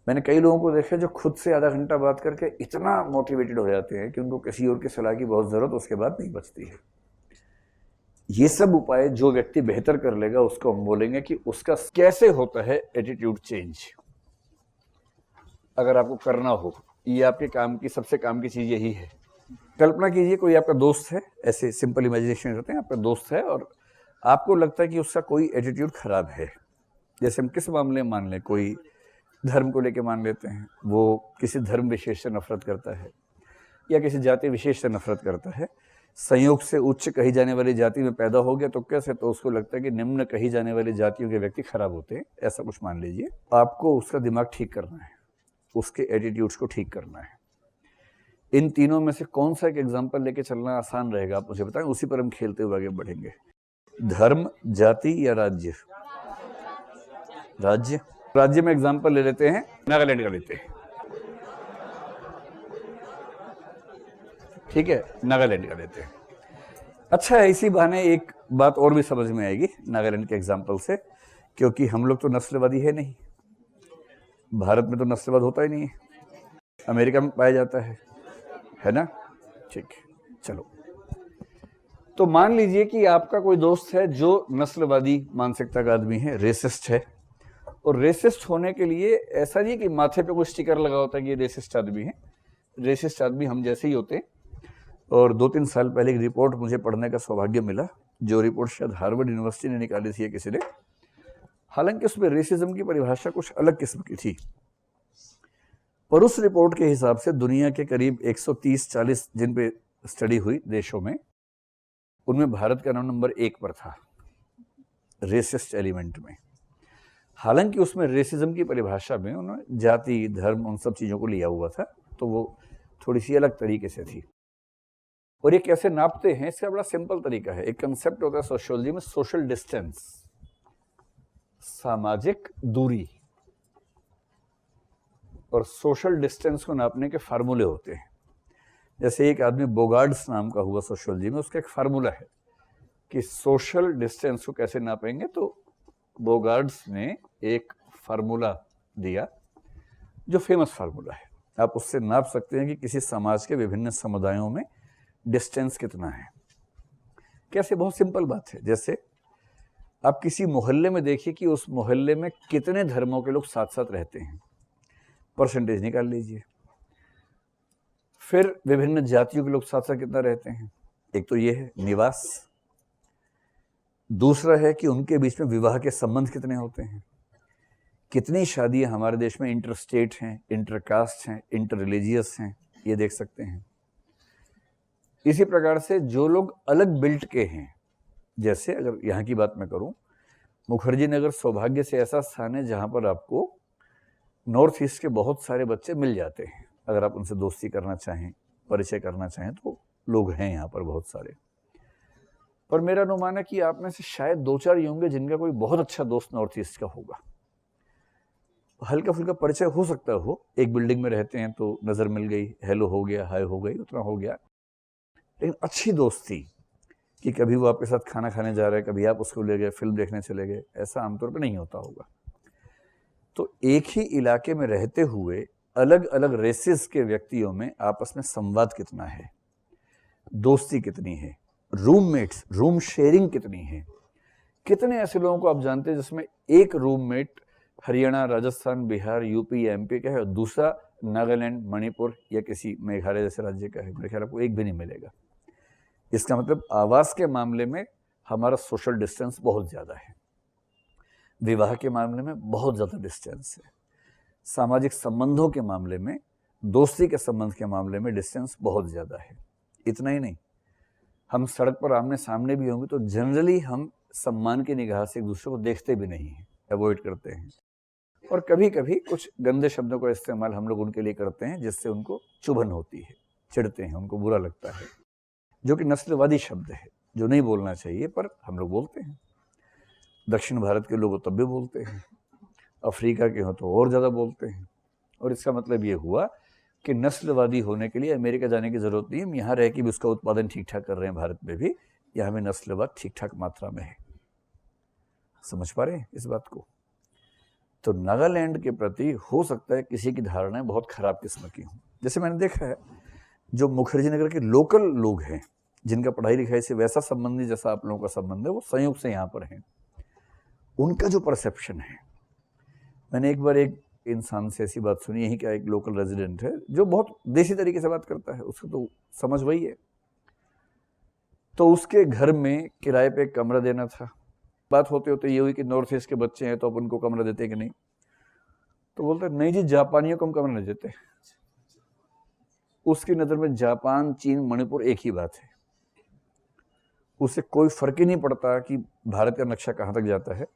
मैंने कई लोगों को देखा जो खुद से आधा घंटा बात करके इतना मोटिवेटेड हो जाते हैं कि उनको किसी और की सलाह की बहुत ज़रूरत उसके बाद नहीं बचती है। ये सब उपाय जो व्यक्ति बेहतर कर लेगा उसको हम बोलेंगे कि उसका कैसे होता है एटीट्यूड चेंज। अगर आपको करना हो, ये आपके काम की सबसे काम की चीज़ यही है। कल्पना कीजिए कोई आपका दोस्त है, ऐसे सिंपल इमेजिनेशन करते हैं, आपका दोस्त है और आपको लगता है कि उसका कोई एटीट्यूड खराब है। जैसे हम किस मामले में मान लें, कोई धर्म को लेके मान लेते हैं, वो किसी धर्म विशेष से नफरत करता है या किसी जाति विशेष से नफरत करता है, संयोग से उच्च कही जाने वाली जाति में पैदा हो गया तो कैसे, तो उसको लगता है कि निम्न कही जाने वाली जातियों के व्यक्ति खराब होते हैं, ऐसा कुछ मान लीजिए। आपको उसका दिमाग ठीक करना है, उसके एटीट्यूड्स को ठीक करना है। इन तीनों में से कौन सा एक एग्जाम्पल लेके चलना आसान रहेगा आप मुझे बताएं, उसी पर हम खेलते हुए आगे बढ़ेंगे। धर्म, जाति या राज्य? राज्य। राज्य में एग्जाम्पल ले लेते हैं, नागालैंड का लेते हैं, ठीक है, नागालैंड का लेते हैं। अच्छा है, इसी बहाने एक बात और भी समझ में आएगी नागालैंड के एग्जाम्पल से, क्योंकि हम लोग तो नस्लवादी है नहीं, भारत में तो नस्लवाद होता ही नहीं है, अमेरिका में पाया जाता है ना, ठीक है। चलो, तो मान लीजिए कि आपका कोई दोस्त है जो नस्लवादी मानसिकता का आदमी है, रेसिस्ट है, और रेसिस्ट होने के लिए ऐसा नहीं कि माथे पे कोई स्टिकर लगा होता है कि ये रेसिस्ट आदमी है। रेसिस्ट आदमी हम जैसे ही होते हैं। और 2-3 साल पहले एक रिपोर्ट मुझे पढ़ने का सौभाग्य मिला, जो रिपोर्ट शायद हार्वर्ड यूनिवर्सिटी ने निकाली थी या किसी ने, हालांकि उसमें रेसिज्म की परिभाषा कुछ अलग किस्म की थी, पर उस रिपोर्ट के हिसाब से दुनिया के करीब 130-40 जिन पे स्टडी हुई देशों में, उनमें भारत का नाम नंबर 1 पर था रेसिस्ट एलिमेंट में। हालांकि उसमें रेसिज्म की परिभाषा में उन्होंने जाति, धर्म, उन सब चीज़ों को लिया हुआ था, तो वो थोड़ी सी अलग तरीके से थी। और ये कैसे नापते हैं, इसका बड़ा सिंपल तरीका है। एक कंसेप्ट होता है सोशियोलॉजी में, सोशल डिस्टेंस, सामाजिक दूरी, और सोशल डिस्टेंस को नापने के फार्मूले होते हैं। जैसे एक आदमी बोगार्ड्स नाम का हुआ सोशियोलॉजी में, उसका एक फार्मूला है कि सोशल डिस्टेंस को कैसे नापेंगे, तो बोगार्ड्स ने एक फार्मूला दिया जो फेमस फार्मूला है। आप उससे नाप सकते हैं कि किसी समाज के विभिन्न समुदायों में डिस्टेंस कितना है। कैसे, बहुत सिंपल बात है। जैसे आप किसी मोहल्ले में देखिए कि उस मोहल्ले में कितने धर्मों के लोग साथ साथ रहते हैं, परसेंटेज निकाल लीजिए। फिर विभिन्न जातियों के लोग साथ साथ कितना रहते हैं, एक तो ये है निवास, दूसरा है कि उनके बीच में विवाह के संबंध कितने होते हैं, कितनी शादियां हमारे देश में इंटर स्टेट हैं, इंटर कास्ट हैं, इंटर रिलीजियस हैं, ये देख सकते हैं। इसी प्रकार से जो लोग अलग बिल्ट के हैं, जैसे अगर यहाँ की बात मैं करूँ, मुखर्जी नगर सौभाग्य से ऐसा स्थान है जहाँ पर आपको नॉर्थ ईस्ट के बहुत सारे बच्चे मिल जाते हैं, अगर आप उनसे दोस्ती करना चाहें, परिचय करना चाहें तो लोग हैं यहाँ पर बहुत सारे। पर मेरा अनुमान है कि आप में से शायद 2-4 ही होंगे जिनका कोई बहुत अच्छा दोस्त नॉर्थ ईस्ट का होगा। हल्का फुल्का परिचय हो सकता हो, एक बिल्डिंग में रहते हैं तो नज़र मिल गई, हेलो हो गया, हाय हो गई, उतना हो गया। लेकिन अच्छी दोस्ती कि कभी वो आपके साथ खाना खाने जा रहे हैं, कभी आप उसको ले गए, फिल्म देखने चले गए, ऐसा आमतौर पर नहीं होता होगा। तो एक ही इलाके में रहते हुए अलग अलग रेसेस के व्यक्तियों में आपस में संवाद कितना है, दोस्ती कितनी है, रूममेट्स, रूम शेयरिंग कितनी है। कितने ऐसे लोगों को आप जानते हैं जिसमें एक रूममेट हरियाणा, राजस्थान, बिहार, यूपी या एमपी का है और दूसरा नागालैंड, मणिपुर या किसी मेघालय जैसे राज्य का है। मेरे ख्याल आपको एक भी नहीं मिलेगा। इसका मतलब आवास के मामले में हमारा सोशल डिस्टेंस बहुत ज़्यादा है, विवाह के मामले में बहुत ज़्यादा डिस्टेंस है, सामाजिक संबंधों के मामले में, दोस्ती के संबंध के मामले में डिस्टेंस बहुत ज़्यादा है। इतना ही नहीं, हम सड़क पर आमने सामने भी होंगे तो जनरली हम सम्मान की निगाह से एक दूसरे को देखते भी नहीं हैं, अवॉइड करते हैं। और कभी कभी कुछ गंदे शब्दों का इस्तेमाल हम लोग उनके लिए करते हैं जिससे उनको चुभन होती है, चिढ़ते हैं, उनको बुरा लगता है, जो कि नस्लवादी शब्द है, जो नहीं बोलना चाहिए पर हम लोग बोलते हैं। दक्षिण भारत के लोग तब भी बोलते हैं, अफ्रीका के हो तो और ज़्यादा बोलते हैं। और इसका मतलब ये हुआ कि नस्लवादी होने के लिए अमेरिका जाने की ज़रूरत नहीं है, हम यहाँ रह के भी उसका उत्पादन ठीक ठाक कर रहे हैं। भारत में भी यहाँ में नस्लवाद ठीक ठाक मात्रा में है। समझ पा रहे हैं इस बात को? तो नागालैंड के प्रति हो सकता है किसी की धारणाएं बहुत खराब किस्म की हों। जैसे मैंने देखा है, जो मुखर्जी नगर के लोकल लोग हैं जिनका पढ़ाई लिखाई से वैसा संबंध नहीं जैसा आप लोगों का संबंध है, वो संयोग से यहाँ पर हैं, उनका जो परसेप्शन है। मैंने एक बार एक इंसान से ऐसी बात सुनी, यहीं का एक लोकल रेजिडेंट है जो बहुत देसी तरीके से बात करता है, उसको तो समझ वही है। तो उसके घर में किराए पे एक कमरा देना था। बात होते होते ये हुई कि नॉर्थ ईस्ट के बच्चे हैं तो अब उनको कमरा देते कि नहीं, तो बोलते नहीं जी, जापानियों को हम कमरा नहीं देते। उसकी नज़र में जापान, चीन, मणिपुर एक ही बात है। उसे कोई फर्क ही नहीं पड़ता कि भारत का नक्शा कहाँ तक जाता है।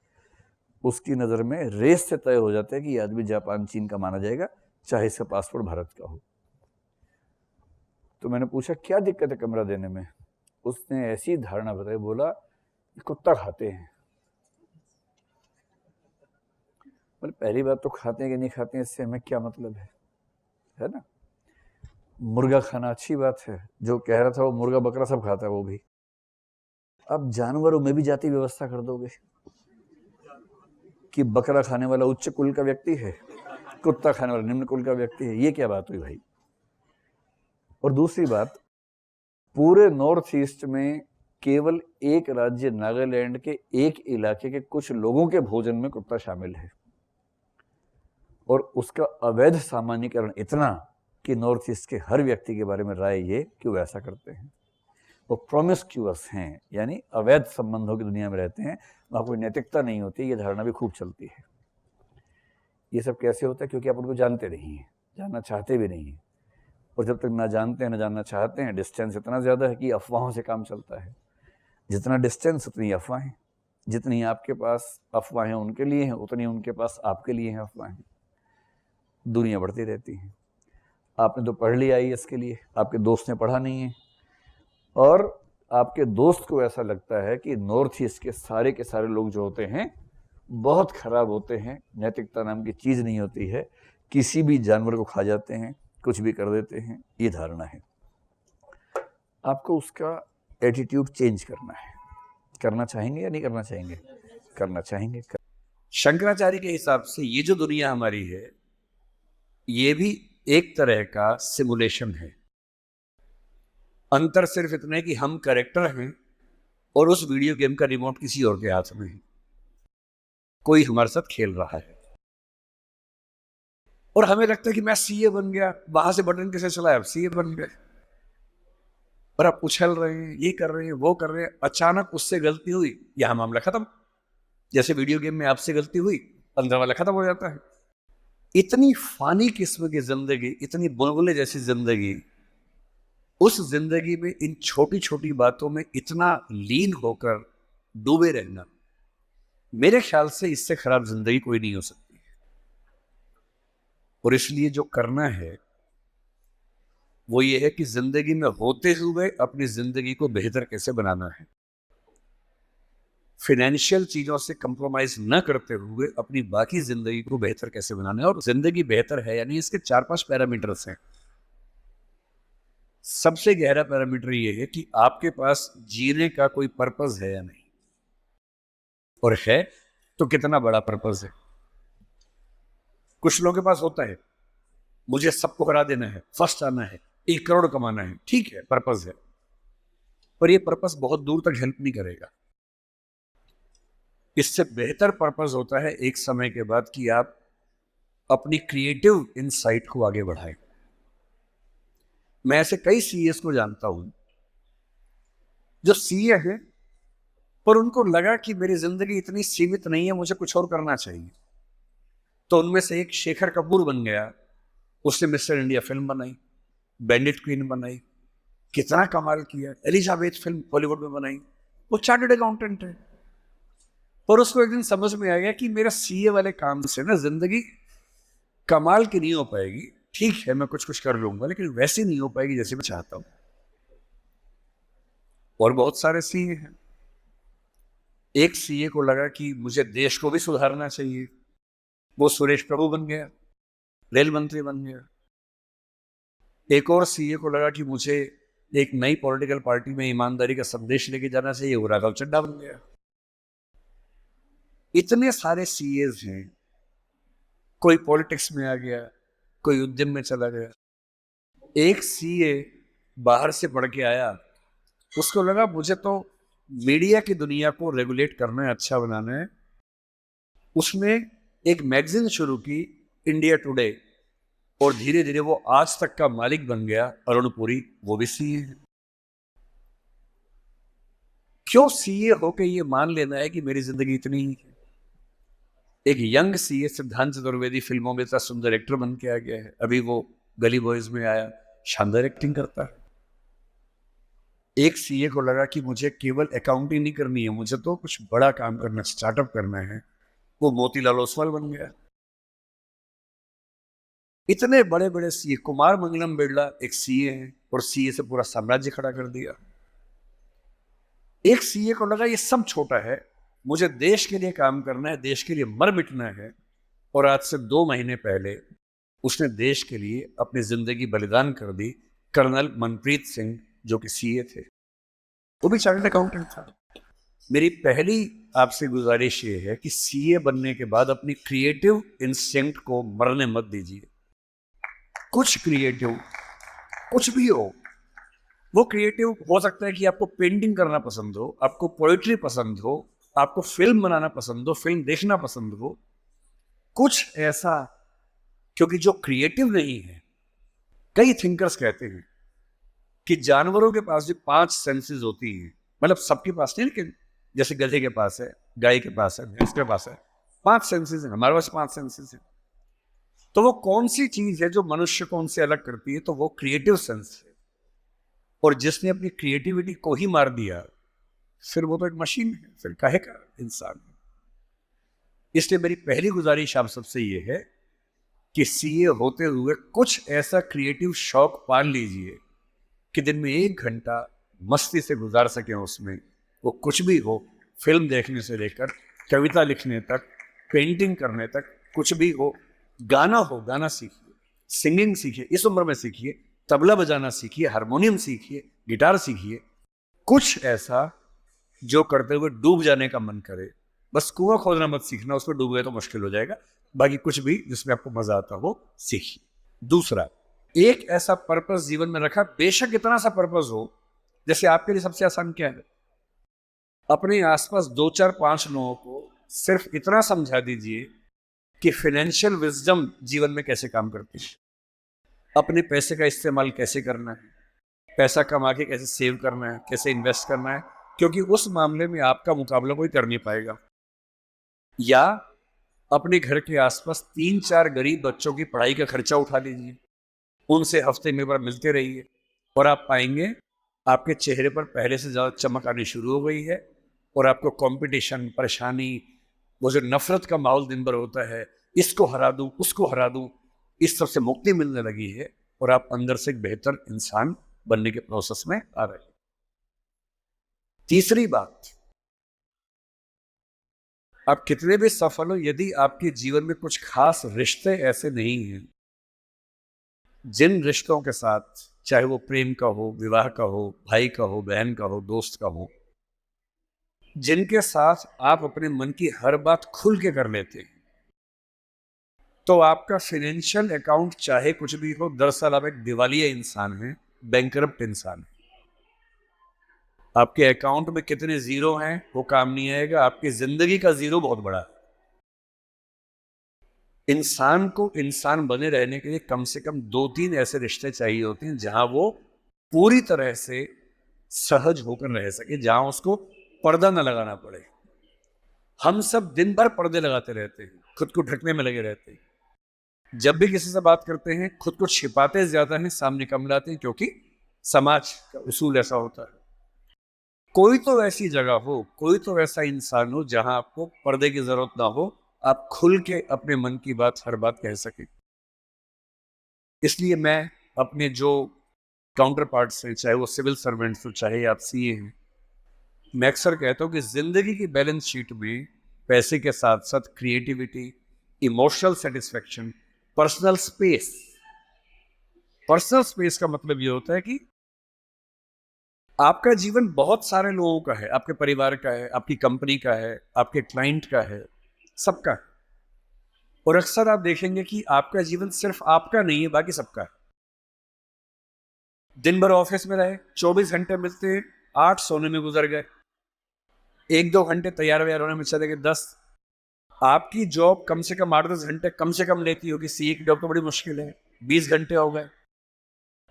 उसकी नज़र में रेस से तय हो जाता है कि ये आदमी जापान, चीन का माना जाएगा, चाहे इसका पासपोर्ट भारत का हो। तो मैंने पूछा क्या दिक्कत है कमरा देने में? उसने ऐसी धारणा बताई, बोला कुत्ता खाते हैं। बोले पहली बात तो खाते हैं कि नहीं खाते हैं इससे हमें क्या मतलब है ना। मुर्गा खाना अच्छी बात है, जो कह रहा था वो मुर्गा बकरा सब खाता है वो भी। अब जानवरों में भी जाति व्यवस्था कर दोगे कि बकरा खाने वाला उच्च कुल का व्यक्ति है, कुत्ता खाने वाला निम्न कुल का व्यक्ति है, ये क्या बात हुई भाई? और दूसरी बात, पूरे नॉर्थ ईस्ट में केवल एक राज्य नागालैंड के एक इलाके के कुछ लोगों के भोजन में कुत्ता शामिल है, और उसका अवैध सामान्यीकरण इतना कि नॉर्थ ईस्ट के हर व्यक्ति के बारे में राय ये कि वो ऐसा करते हैं, वो प्रोमिस्क्यूअस हैं, यानी अवैध संबंधों की दुनिया में रहते हैं, वहाँ कोई नैतिकता नहीं होती। ये धारणा भी खूब चलती है। ये सब कैसे होता है? क्योंकि आप उनको जानते नहीं हैं, जानना चाहते भी नहीं हैं, और जब तक ना जानते हैं ना जानना चाहते हैं, डिस्टेंस इतना ज़्यादा है कि अफवाहों से काम चलता है। जितना डिस्टेंस उतनी अफवाहें, जितनी आपके पास अफवाहें उनके लिए हैं उतनी उनके पास आपके लिए हैं अफवाहें। दुनिया बढ़ती रहती है। आपने तो पढ़ लिया IAS के लिए, आपके दोस्त ने पढ़ा नहीं है, और आपके दोस्त को ऐसा लगता है कि नॉर्थ ईस्ट के सारे लोग जो होते हैं बहुत खराब होते हैं, नैतिकता नाम की चीज़ नहीं होती है, किसी भी जानवर को खा जाते हैं, कुछ भी कर देते हैं, ये धारणा है। आपको उसका एटीट्यूड चेंज करना है। करना चाहेंगे या नहीं करना चाहेंगे? करना चाहेंगे। शंकराचार्य के हिसाब से ये जो दुनिया हमारी है, ये भी एक तरह का सिमुलेशन है। अंतर सिर्फ इतना है कि हम कैरेक्टर हैं और उस वीडियो गेम का रिमोट किसी और के हाथ में है, कोई हमारे साथ खेल रहा है, और हमें लगता है कि मैं CA बन गया, वहां से बटन कैसे चलाया, अब CA बन गए, और आप उछल रहे हैं, ये कर रहे हैं, वो कर रहे हैं। अचानक उससे गलती हुई, यहां मामला खत्म। जैसे वीडियो गेम में आपसे गलती हुई, अंदर वाला खत्म हो जाता है। इतनी फानी किस्म की जिंदगी, इतनी बुलबुले जैसी जिंदगी, उस जिंदगी में इन छोटी छोटी बातों में इतना लीन होकर डूबे रहना, मेरे ख्याल से इससे खराब जिंदगी कोई नहीं हो सकती। और इसलिए जो करना है वो ये है कि जिंदगी में होते हुए अपनी जिंदगी को बेहतर कैसे बनाना है, फाइनेंशियल चीजों से कंप्रोमाइज न करते हुए अपनी बाकी जिंदगी को बेहतर कैसे बनाना है। और जिंदगी बेहतर है यानी इसके 4-5 पैरामीटर्स हैं। सबसे गहरा पैरामीटर ये है कि आपके पास जीने का कोई पर्पस है या नहीं, और है तो कितना बड़ा पर्पस है। कुछ लोगों के पास होता है, मुझे सबको हरा देना है, फर्स्ट आना है, 1 करोड़ कमाना है, ठीक है, पर्पस है, पर ये पर्पस बहुत दूर तक हेल्प नहीं करेगा। इससे बेहतर पर्पस होता है एक समय के बाद कि आप अपनी क्रिएटिव इनसाइट को आगे बढ़ाएं। मैं ऐसे कई सीएस को जानता हूं जो सीए हैं, पर उनको लगा कि मेरी जिंदगी इतनी सीमित नहीं है, मुझे कुछ और करना चाहिए। तो उनमें से एक शेखर कपूर बन गया। उसने मिस्टर इंडिया फिल्म बनाई, बैंडिट क्वीन बनाई, कितना कमाल किया। एलिजाबेथ फिल्म हॉलीवुड में बनाई। वो चार्टर्ड अकाउंटेंट है, पर उसको एक दिन समझ में आ गया कि मेरा सीए वाले काम से ना जिंदगी कमाल की नहीं हो पाएगी। ठीक है, मैं कुछ कुछ कर लूंगा, लेकिन वैसी नहीं हो पाएगी जैसे मैं चाहता हूं। और बहुत सारे सीए हैं। एक सीए को लगा कि मुझे देश को भी सुधारना चाहिए, वो सुरेश प्रभु बन गया, रेल मंत्री बन गया। एक और सीए को लगा कि मुझे एक नई पॉलिटिकल पार्टी में ईमानदारी का संदेश लेके जाना चाहिए, वो राघव चड्ढा बन गया। इतने सारे सीएस हैं। कोई पॉलिटिक्स में आ गया, कोई उद्यम में चला गया। एक सीए बाहर से पढ़ के आया, उसको लगा मुझे तो मीडिया की दुनिया को रेगुलेट करना है, अच्छा बनाना है। उसने एक मैगजीन शुरू की, इंडिया टुडे, और धीरे धीरे वो आज तक का मालिक बन गया। अरुण पुरी, वो भी सीए है। क्यों सीए होके ये मान लेना है कि मेरी जिंदगी इतनी ही है। एक यंग सीए सिद्धांत चतुर्वेदी फिल्मों में इतना सुंदर एक्टर बन के आ गया है। अभी वो गली बॉयज में आया, शानदार एक्टिंग करता है। एक सीए को लगा कि मुझे केवल अकाउंटिंग नहीं करनी है, मुझे तो कुछ बड़ा काम करना, स्टार्टअप करना है, वो मोतीलाल ओसवाल बन गया। इतने बड़े बड़े सीए, कुमार मंगलम बिरला एक सीए हैं, और सीए से पूरा साम्राज्य खड़ा कर दिया। एक सीए को लगा ये सब छोटा है, मुझे देश के लिए काम करना है, देश के लिए मर मिटना है। और आज से 2 महीने पहले उसने देश के लिए अपनी जिंदगी बलिदान कर दी। कर्नल मनप्रीत सिंह, जो कि सीए थे, वो भी चार्टर्ड अकाउंटेंट था। मेरी पहली आपसे गुजारिश ये है कि सीए बनने के बाद अपनी क्रिएटिव इंस्टिंक्ट को मरने मत दीजिए। कुछ क्रिएटिव, कुछ भी हो, वो क्रिएटिव हो सकता है कि आपको पेंटिंग करना पसंद हो, आपको पोएट्री पसंद हो, आपको फिल्म बनाना पसंद हो, फिल्म देखना पसंद हो, कुछ ऐसा। क्योंकि जो क्रिएटिव नहीं है, कई थिंकर्स कहते हैं कि जानवरों के पास जो 5 सेंसेस होती हैं, मतलब सबके पास नहीं, लेकिन जैसे गधे के पास है, गाय के पास है, भैंस के पास है, 5 सेंसेस हैं, हमारे पास 5 सेंसेस हैं। तो वो कौन सी चीज है जो मनुष्य को उनसे अलग करती है? तो वो क्रिएटिव सेंस है। और जिसने अपनी क्रिएटिविटी को ही मार दिया, फिर वो तो एक मशीन है, फिर काहे का इंसान है। इसलिए मेरी पहली गुजारिश आप सबसे ये है कि सीए होते हुए कुछ ऐसा क्रिएटिव शौक पाल लीजिए कि दिन में 1 घंटा मस्ती से गुजार सकें उसमें। वो कुछ भी हो, फिल्म देखने से लेकर कविता लिखने तक, पेंटिंग करने तक, कुछ भी हो। गाना हो, गाना सीखिए, सिंगिंग सीखिए, इस उम्र में सीखिए, तबला बजाना सीखिए, हारमोनियम सीखिए, गिटार सीखिए। कुछ ऐसा जो करते हुए डूब जाने का मन करे। बस कुआं खोदना मत सीखना, उसमें डूब गए तो मुश्किल हो जाएगा। बाकी कुछ भी जिसमें आपको मजा आता हो सीखिए। दूसरा, एक ऐसा पर्पस जीवन में रखा, बेशक इतना सा पर्पस हो, जैसे आपके लिए सबसे आसान क्या है, अपने आसपास 2, 4, 5 लोगों को सिर्फ इतना समझा दीजिए कि फाइनेंशियल विजडम जीवन में कैसे काम करती है, अपने पैसे का इस्तेमाल कैसे करना है, पैसा कमा के कैसे सेव करना है, कैसे इन्वेस्ट करना है, क्योंकि उस मामले में आपका मुकाबला कोई कर नहीं पाएगा। या अपने घर के आसपास 3-4 गरीब बच्चों की पढ़ाई का खर्चा उठा लीजिए, उनसे हफ्ते में बार मिलते रहिए, और आप पाएंगे आपके चेहरे पर पहले से ज़्यादा चमक आनी शुरू हो गई है। और आपको कंपटीशन, परेशानी, वो जो नफरत का माहौल दिन भर होता है, इसको हरा दूं, उसको हरा दूं, इस सब से मुक्ति मिलने लगी है। और आप अंदर से एक बेहतर इंसान बनने के प्रोसेस में आ रहे हैं। तीसरी बात, आप कितने भी सफल हो, यदि आपके जीवन में कुछ खास रिश्ते ऐसे नहीं हैं, जिन रिश्तों के साथ, चाहे वो प्रेम का हो, विवाह का हो, भाई का हो, बहन का हो, दोस्त का हो, जिनके साथ आप अपने मन की हर बात खुल के कर लेते हैं, तो आपका फाइनेंशियल अकाउंट चाहे कुछ भी हो, दरअसल आप एक दिवालिया इंसान हैं, बैंकरप्ट इंसान हैं। आपके अकाउंट में कितने जीरो हैं वो काम नहीं आएगा, आपकी जिंदगी का जीरो बहुत बड़ा है। इंसान को इंसान बने रहने के लिए कम से कम 2-3 ऐसे रिश्ते चाहिए होते हैं जहां वो पूरी तरह से सहज होकर रह सके, जहां उसको पर्दा न लगाना पड़े। हम सब दिन भर पर्दे लगाते रहते हैं, खुद को ढकने में लगे रहते हैं। जब भी किसी से बात करते हैं, खुद को छिपाते ज्यादा हैं, सामने कम लाते हैं, क्योंकि समाज का उसूल ऐसा होता है। कोई तो ऐसी जगह हो, कोई तो ऐसा इंसान हो जहां आपको पर्दे की जरूरत ना हो, आप खुल के अपने मन की बात, हर बात कह सके। इसलिए मैं अपने जो काउंटर पार्ट्स हैं, चाहे वो सिविल सर्वेंट्स हो, चाहे आप सीए हैं, मैं अक्सर कहता हूँ कि जिंदगी की बैलेंस शीट में पैसे के साथ साथ creativity, emotional satisfaction, personal space. Personal space का मतलब ये होता है कि आपका जीवन बहुत सारे लोगों का है, आपके परिवार का है, आपकी कंपनी का है, आपके क्लाइंट का है, सबका है। और अक्सर आप देखेंगे कि आपका जीवन सिर्फ आपका नहीं है, बाकी सबका है। दिन भर ऑफिस में रहे, 24 घंटे मिलते हैं, 8 सोने में गुजर गए, 1-2 घंटे तैयार व्यार होने में चले गए, 10। आपकी जॉब कम से कम 8-10 घंटे कम से कम लेती होगी, सीए की जॉब तो बड़ी मुश्किल है, 20 घंटे हो गए।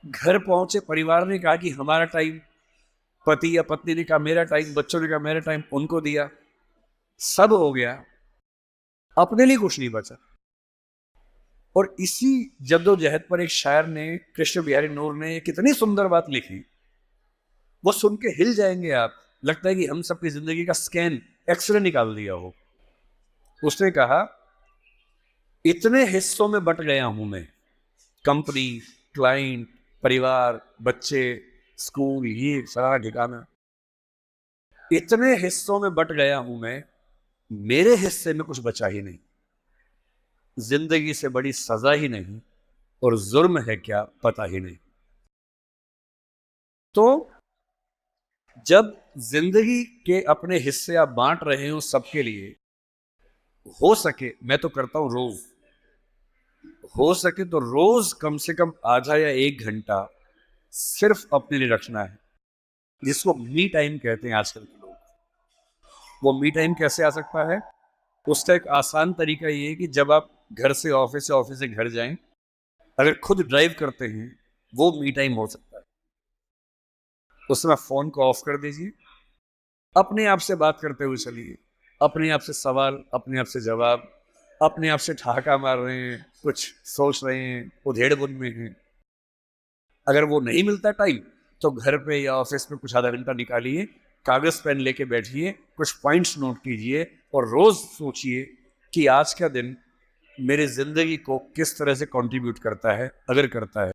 घर पहुंचे, परिवार ने कहा कि हमारा टाइम, पति या पत्नी ने कहा मेरा टाइम, बच्चों ने कहा मेरा टाइम, उनको दिया, सब हो गया, अपने लिए कुछ नहीं बचा। और इसी जद्दोजहद पर एक शायर ने, कृष्ण बिहारी नूर ने, कितनी सुंदर बात लिखी, वो सुन के हिल जाएंगे आप। लगता है कि हम सबकी जिंदगी का स्कैन, एक्सरे निकाल दिया हो। उसने कहा, इतने हिस्सों में बट गया हूं मैं, कंपनी, क्लाइंट, परिवार, बच्चे, स्कूल, ये सारा ठिकाना, इतने हिस्सों में बट गया हूं मैं, मेरे हिस्से में कुछ बचा ही नहीं। जिंदगी से बड़ी सजा ही नहीं, और जुर्म है क्या पता ही नहीं। तो जब जिंदगी के अपने हिस्से आप बांट रहे हो सबके लिए, हो सके, मैं तो करता हूं रोज, हो सके तो रोज कम से कम आधा या 1 घंटा सिर्फ अपने लिए रखना है, जिसको मी टाइम कहते हैं आजकल के लोग। वो मी टाइम कैसे आ सकता है? उसका एक आसान तरीका ये है कि जब आप घर से ऑफिस या ऑफिस से घर जाएं, अगर खुद ड्राइव करते हैं, वो मी टाइम हो सकता है। उस समय फोन को ऑफ कर दीजिए, अपने आप से बात करते हुए चलिए, अपने आप से सवाल, अपने आप से जवाब, अपने आप से ठहाका मार रहे हैं, कुछ सोच रहे हैं, उधेड़ बुन में हैं। अगर वो नहीं मिलता टाइम, तो घर पे या ऑफिस में कुछ आधा घंटा निकालिए, कागज पेन लेके बैठिए, कुछ पॉइंट्स नोट कीजिए, और रोज सोचिए कि आज का दिन मेरी जिंदगी को किस तरह से कंट्रीब्यूट करता है, अगर करता है